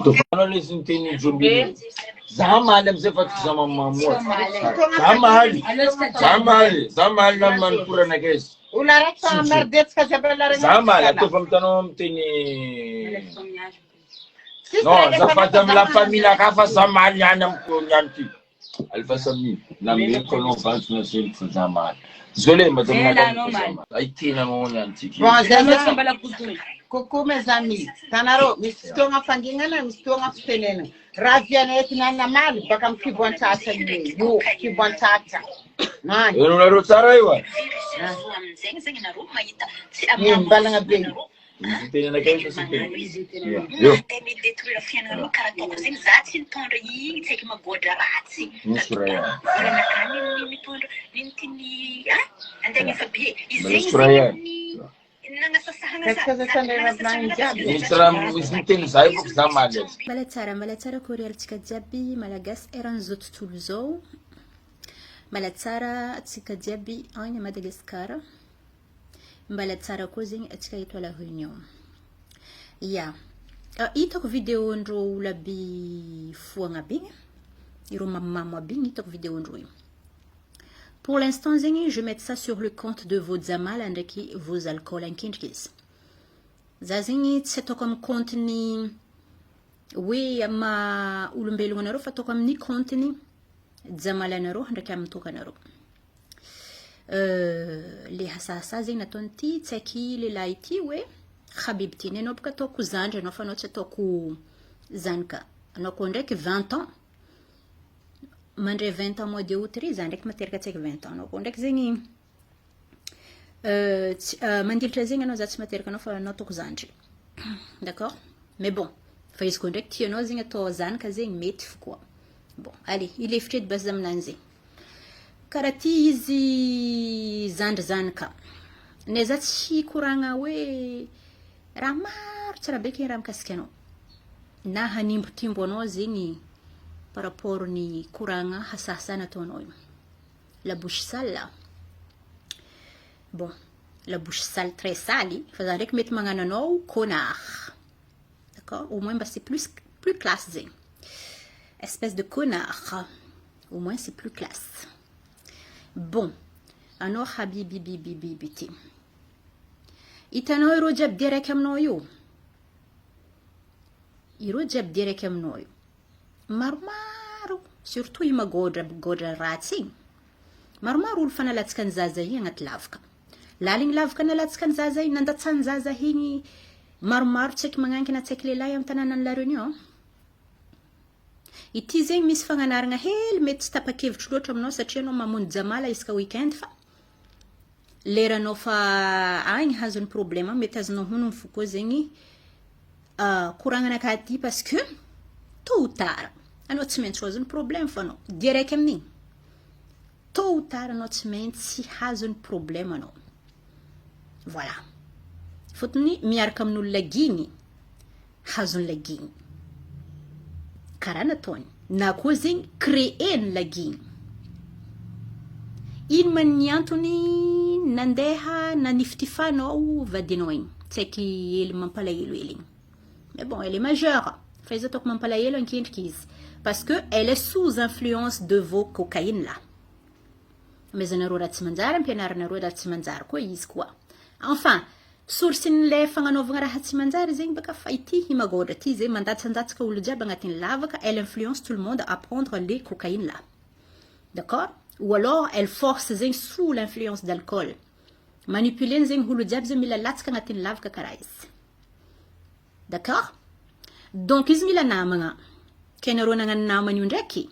Tofano sintini jumbi. Zama alam sifat sama mamut. Zama naman pura na guys. Zama la tu famtanom tini. No, zafatam la famila kafa zama nyanam ko nyanti. Alfa sami nambi ko no fans na sim zama. Zole madam na ai tina mo nyanti. Coucou mes amis, Tanaro, mistonga fangingana, mistonga futenena. Raviana etinana mal, bakam kibwantata ni, yo kibwantata. Man. Yo na rotara iwa. Ni balanga be. Sintini na kayo sintini. Yo. Temi détruire fianano karatoko zegny za tsy nitondra igny tsy eky magodra ratsy. Musraya. Nakany mitondra nintiny antegna fa be. Izegny Mbala tsara koreantsika jiaby malagasy eran'izao tontolo zao. Mbala tsara atsika jiaby any Madagasikara. Mbala tsara koa zegny atsika eto à la Réunion. Ya. Hitako vidéo-ndreo olaby foagna be. Ireo mamamo aby hitako vidéo-ndreo io. Pour l'instant, je vais mettre ça sur le compte de vos zamal et vos alcools en kindkis. Zazini, c'est comme contenu. Oui, ma ulumbelunaro, fait comme ni contenu. Zamalanaro, et kam tokanaro. Les hassasa, zina tonti, tseki, les laiti, oui. Habibti, nenopka toku zanje, no fanoche toku zanka. No kondek 20 ans. Mandre 20 ans mois de août, zandek materka tsek 20 ans. Donc ndek zegny mandiltra zegny anao za tsy materka anao fa anao toko zandry. D'accord? Mais bon, fa izy ko ndrek tianao zegny atao zanaka zegny mety fo koa. Bon, allez, il est frais de base aminanjy. Karaha ty izy zandry zanaka. Ne za tsy koragna hoe raha maro tsara be ke raha mikasika anao. Na hanimbotimbo anao zegny par rapport ni courant hasasana tono. La bouche sale là. Bon, la bouche sale très sale, faisant que mettre manganano connard. D'accord? Au moins bah, c'est plus classe zing. Espèce de connard. Au moins c'est plus classe. Bon, alors habibi bibi bibiti. Itano iro jab direct amno yo. Iro jab direct amno yo. Maromaro, surtout ima godra ratsy. Maromaro olo fanalatsika ny zaza igny agnaty lavaka. Laligny lavaka nalatsika ny zaza igny, nandatsany zaza igny maromaro tsaiky magnankina tsaiky lehilahy amin'ny tanàna La Réunion. Ity zegny misy fagnanaragna hely mety tsy tapa-kevitry loatra aminao satria anao mamonjy jamala isaka weekend fa leranao fa agny hazony problème mety azonao honony fo koa zegny koragnanaka ty parce que tôt ou tard anao tsy maintsy hazony problème fa anao direct amin'igny tôt ou tard anao tsy maintsy hazony problème anao voilà fotony miaraka amin'olona giny hazony laginy karaha nataony na koa zegny créer ny laginy ino man ny antony nandeha nanifitifanao vadinao igny tsaiky hely mampalahelo hely igny mais bon elle est majeure fa izy atoko mampalahelo ankendriky izy parce que elle est sous influence de vos cocaïne là mais zanareo raha tsy manjary ampianaranareo raha tsy manjary koa izy koa enfin source n'le fagnanaovagna raha tsy manjary zegny baka fa ity himagodra ty zegny mandatsandatsika olo jiaby agnatin'ny lavaka elle influence tout le monde à prendre les cocaïnes là d'accord ou alors elle force zegny sous l'influence d'alcool manipuler zegny olo jiaby zegny mila latsaka agnatin'ny lavaka karaha izy d'accord donc izy mila namagna kenareo nagnano namany io ndraiky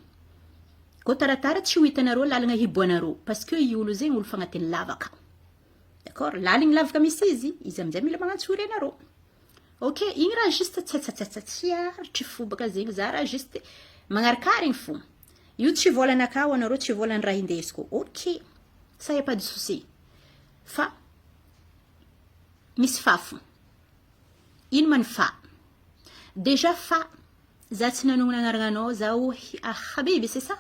ko taratara tsy ho hitanareo lalagna hiboanareo parce que io olo zegny olo fagnatin'ny lavaka d'accord laligny lavaka misy izy amizay mila magnantsory anareo ok igny raha juste tsy fo baka zegny za raha juste magnarikarigny fo io tsy volanakao anareo tsy volany raha indesiko ok ça y a pas de souci fa misy fafo ino man fa déjà fa za tsy nanogna agnaragnanao zao habiby c'est ça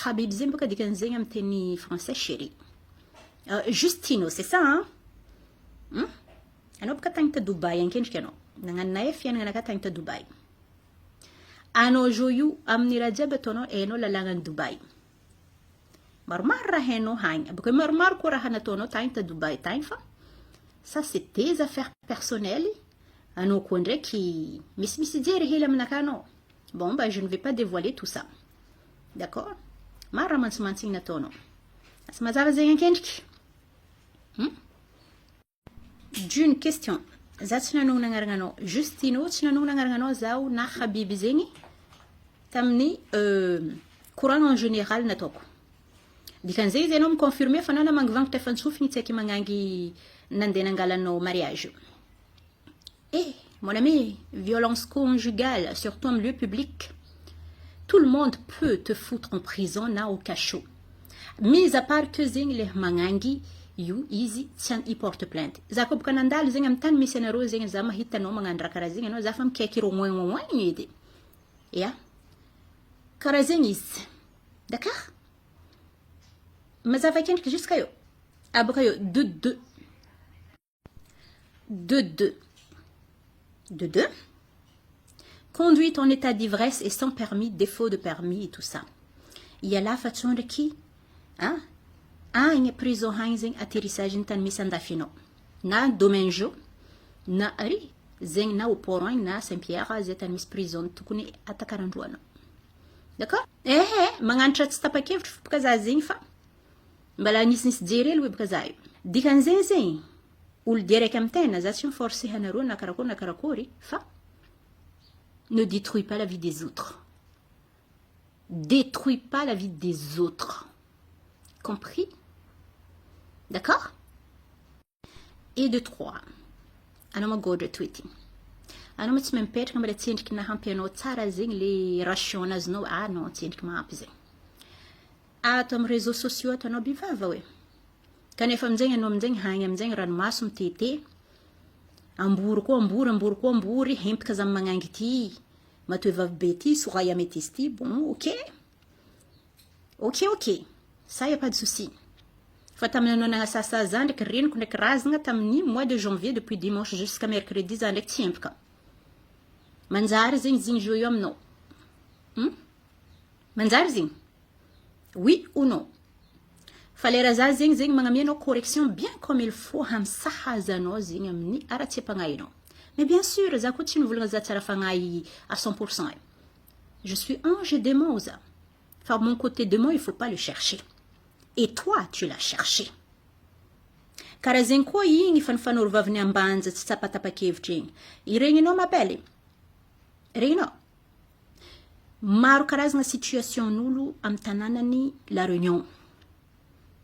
habiby zegny baka dikan'zegny amin'ny teny français chéri Justino, c'est ça, hein? Anao baka tagny ta Dubai ankendriky anao. Nagnanay fiainana ka tagny ta Dubai. Anao jo io amin'ny raha jiaby ataonao hainao lalàgnan'i Dubai. Maromaro raha hainao hagny. Abaka maromaro koa raha nataonao tagny ta Dubai tagny fa ça c'est tes affaires personnelles. Anao koa ndraiky misy jery hely aminaka anao. Bon, bah je ne vais pas dévoiler tout ça. D'accord? Mara mantsi-mantsiny nataonao. As mazava zegny ankendriky. D'une question. Za tsy nanogno nagnaragnanao. Justino tsy nanogno nagnaragnanao zaho na Habiby zegny tamin'ny courant en général nataoko. Dikan'izay izy anao miconfirmer fa anao na mangivangitra fantsofiny tsy aiky magnangy nandeha nangalanao mariage. Et, mon ami, violence conjugale, surtout en lieu public, tout le monde peut te foutre en prison na au cachot. Mis à part que zegny le magnangy io izy tsy i porte plainte. Za ko baka nandalo zegny amin'ny tany misy anareo zegny za mahitanao magnano raha karaha zegny anao za fa mikaiky ro moin edy. Ya. Karaha zegny izy. D'accord? Mazava kendriky jusqu'à io. Abaka io 2-2. 2-2. 2-2. Conduite en état d'ivresse et sans permis, défaut de permis et tout ça. Il y a là façon de qui? Hein? Agny prison hagny zegny atterrissage tany misy andafinao. Na Domenjo, na ary zegny na au port agny na Saint-Pierre zay tany misy prison tokony atakarandroanao. D'accord? Magnanatra tsy tapa-kevitra fo baka za zegny fa mbala nisy jery hely hoe baka za io. Dikan'izay zegny olo dia raiky amin'ny tena za tsy miforcer anareo na karakory fa ne détruis pas la vie des autres. Détruis pas la vie des autres. Compris? D'accord? Et de 3. Anao magodra tweeting. Anao ma tsy mipetraka mbala tsy endriky nahampy anao tsara zegny le ration anazinao. Ah non, tsy endriky mahampy zegny. Ato amin'ny réseaux sociaux ato anao bivava hoe. Kanefa amin'izegny anao amin'izegny hagny amin'izegny ranomaso mitete. Ambory koa ambory. Hempaka za magnangy ity. Matoe vavy ty, soray améthyste ty. Bon, ok. Ça y a pas de souci. Fa tamin'ny anao nagnasasa za ndraiky reniko ndraiky razagna tamin'ny mois de janvier depuis dimanche jusqu'à mercredi za ndraiky tsy empaka. Manjary zegny zigny jo io aminao. Manjary zegny? Oui ou non? Fa lera za zegny magnamianao correction bien comme il faut hamsahazanao zegny amin'ny ara-tsepangainao. Mais bien sûr, za koa tsy mivolagna za tsara fagnahy à 100%. Je suis ange et démon za. Fa mon côté démon, il faut pas le chercher. Et toi, tu l'as cherché. Karaha zegny koa igny fanifanoro vaviny ambanja tsy tsapatapakevitra igny. Iregninao mabely. Regninao. Maro karazagna situation'olo amin'ny tanànany La Réunion.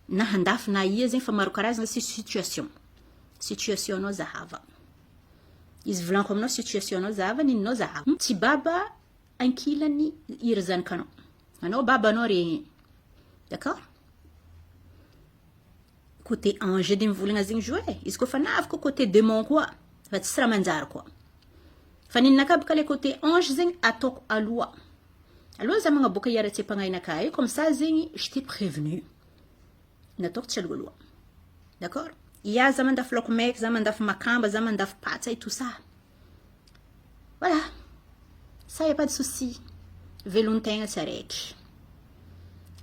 Na handafy na ia zegny fa maro karazagna situation. Situationao zahava. Izy volanko aminao situationao zahava, nininao zahava. Tsy baba ankilany iry zanakanao. Anao baba anao regny. D'accord? Côté ange de mivolagna zegny joué. Izy koa fa naviko côté démon koa, fa tsy raha manjary koa. Fa ninaka baka le côté ange zegny ataoko aloha. Aloha za magnaboaka iara-tsepangainaka io, comme ça zegny je t'ai prévenu. Nataoko tsy aloha. D'accord? Ia za mandafy laoko maiky, za mandafy makamba, za mandafy patsa et tout ça. Voilà. Ça y a pas de souci. Velon-tegna tsy araiky.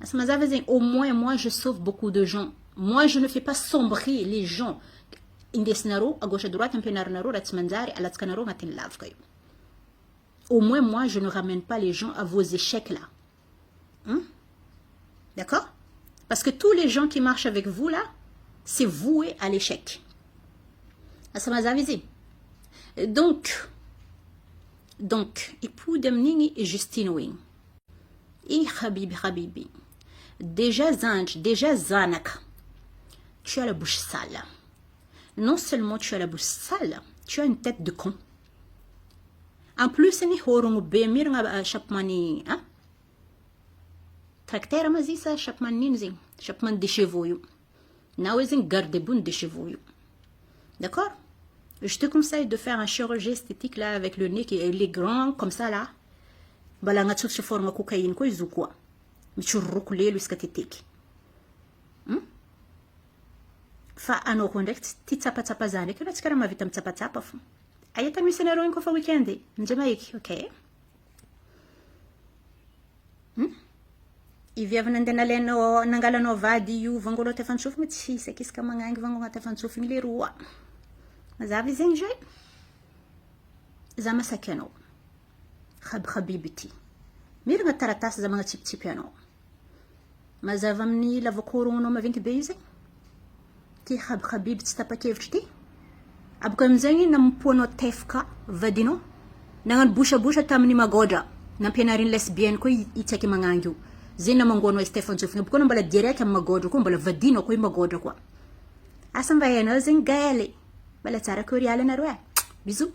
Asa mazava zegny, au moins moi je sauve beaucoup de gens. Moi je ne fais pas sombrer les gens. Indesinaro à gauche à droite ampianarinaro raha tsy manjary alatsakanaro agnatin'ny lavaka io. Au moins moi je ne ramène pas les gens à vos échecs là. D'accord? Parce que tous les gens qui marchent avec vous là, c'est voué à l'échec. Asa mazava izy. Donc, époux d'amnini et Justine Wing. Et Habibi. Déjà Zanj, déjà Zanak. Tu as la bouche sale. Non seulement tu as la bouche sale, tu as une tête de con. En plus, ni horong bemir nga chapmani, hein? Tracteur mazisa chapman ninzing, chapman de chevaux yo. Nawezing garde-boune de chevaux yo. D'accord? Je te conseille de faire un chirurgie esthétique là avec le nez qui est grand comme ça là. Balanga tsu forma cocaïne ko izu quoi. Michurukule luskatetek. fa anao koa ndraiky tia tsapatsapa zany ndraiky anao tsy karaha mahavita mitsapatapa fo ayata misy anareo igny koa fa weekend Jamaïque ok iviavana andeha nalainao nangalanao vady io vangolo tefantsofy mo tsy isakiska magnangy vangolo tefantsofy igny le roa mazava izy zegny zay za masaky anao khabibi ty miragna taratasy za magnatsipitsipy anao mazava amin'ny lavakoronao maventy be io zegny ty khabibi tsy tapakevitry ty abaka amizegny nampoanao tefaka vadinao nagnano bouche tamin'ny magodra nampianarin lesbienne koa itsaiky magnangy io zay namangoanao Stefantsofy abaka na mbola direct amin'ny magodra koa mbola vadinao koa i magodra koa asa mba hainao zegny gaele mbola tsara koriala nareo bisous